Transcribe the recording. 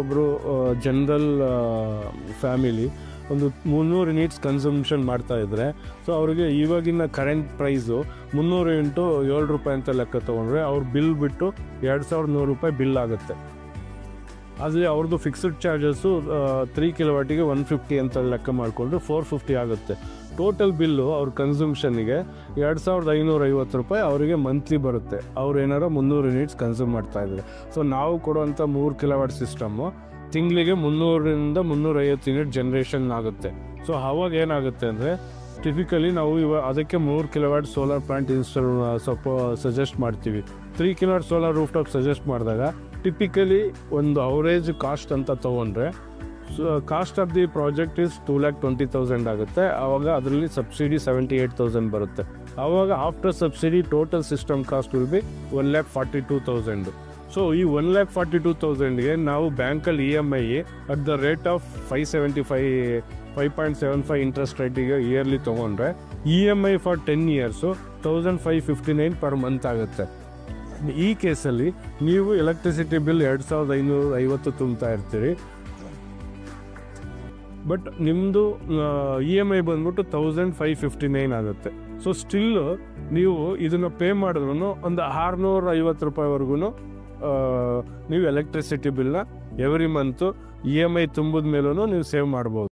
ಒಬ್ಬರು general family ಒಂದು 300 units consumption ಮಾಡ್ತಾ ಇದ್ರೆ ಸೊ ಅವ್ರಿಗೆ ಇವಾಗಿನ ಕರೆಂಟ್ ಪ್ರೈಸು 300 ಇಂಟು ₹7 ಅಂತ ಲೆಕ್ಕ ತೊಗೊಂಡ್ರೆ ಅವ್ರ ಬಿಲ್ ಬಿಟ್ಟು ₹2100 ಬಿಲ್ ಆಗುತ್ತೆ. ಆದರೆ ಅವ್ರದ್ದು ಫಿಕ್ಸ್ಡ್ ಚಾರ್ಜಸ್ಸು 3 ಕಿಲೋವಾಟಿಗೆ 150 ಅಂತ ಲೆಕ್ಕ ಮಾಡಿಕೊಂಡ್ರೆ 450 ಆಗುತ್ತೆ. ಟೋಟಲ್ ಬಿಲ್ಲು ಅವ್ರ ಕನ್ಸಂಪ್ಷನ್ನಿಗೆ ₹2550 ಅವರಿಗೆ ಮಂತ್ಲಿ ಬರುತ್ತೆ. ಅವ್ರು ಏನಾರ 300 ಯೂನಿಟ್ಸ್ ಕನ್ಸ್ಯೂಮ್ ಮಾಡ್ತಾ ಇದ್ದಾರೆ. ಸೊ ನಾವು ಕೊಡುವಂಥ 3 ಕಿಲೋವಾಟ್ ಸಿಸ್ಟಮ್ಮು ತಿಂಗಳಿಗೆ 300ರಿಂದ 350 ಯೂನಿಟ್ ಜನ್ರೇಷನ್ ಆಗುತ್ತೆ. ಸೊ ಅವಾಗ ಏನಾಗುತ್ತೆ ಅಂದರೆ ಟಿಪಿಕಲಿ ನಾವು ಅದಕ್ಕೆ 3 kilowatt solar plant install suggest ಮಾಡ್ತೀವಿ. 3 kilowatt solar roof top suggest ಮಾಡಿದಾಗ ಟಿಪಿಕಲಿ ಒಂದು ಅವರೇಜ್ ಕಾಸ್ಟ್ ಅಂತ ತೊಗೊಂಡ್ರೆ cost of the project is 2,20,000 ಆಗುತ್ತೆ. ಆವಾಗ ಅದರಲ್ಲಿ ಸಬ್ಸಿಡಿ 78,000 ಬರುತ್ತೆ. ಆವಾಗ after subsidy total system cost will be 1,42,000. So ಈ 1,42,000ಗೆ ನಾವು ಬ್ಯಾಂಕಲ್ಲಿ EMI at the rate of 5.75 interest ರೇಟಿಗೆ ಇಯರ್ಲಿ ತೊಗೊಂಡ್ರೆ EMI for 10 years 1,559 per month ಆಗುತ್ತೆ. ಈ ಕೇಸಲ್ಲಿ ನೀವು ಎಲೆಕ್ಟ್ರಿಸಿಟಿ ಬಿಲ್ 2,550 ತುಂಬ್ತಾ ಇರ್ತೀರಿ, ಬಟ್ ನಿಮ್ಮದು EMI ಬಂದ್ಬಿಟ್ಟು 1,559 ಆಗುತ್ತೆ. ಸೊ ಸ್ಟಿಲ್ಲು ನೀವು ಇದನ್ನು ಪೇ ಮಾಡಿದ್ರು ಒಂದು ₹650ವರೆಗೂ ನೀವು ಎಲೆಕ್ಟ್ರಿಸಿಟಿ ಬಿಲ್ನ ಎವ್ರಿ ಮಂತು EMI ತುಂಬಿದ ಮೇಲೂ ನೀವು ಸೇವ್ ಮಾಡ್ಬೋದು.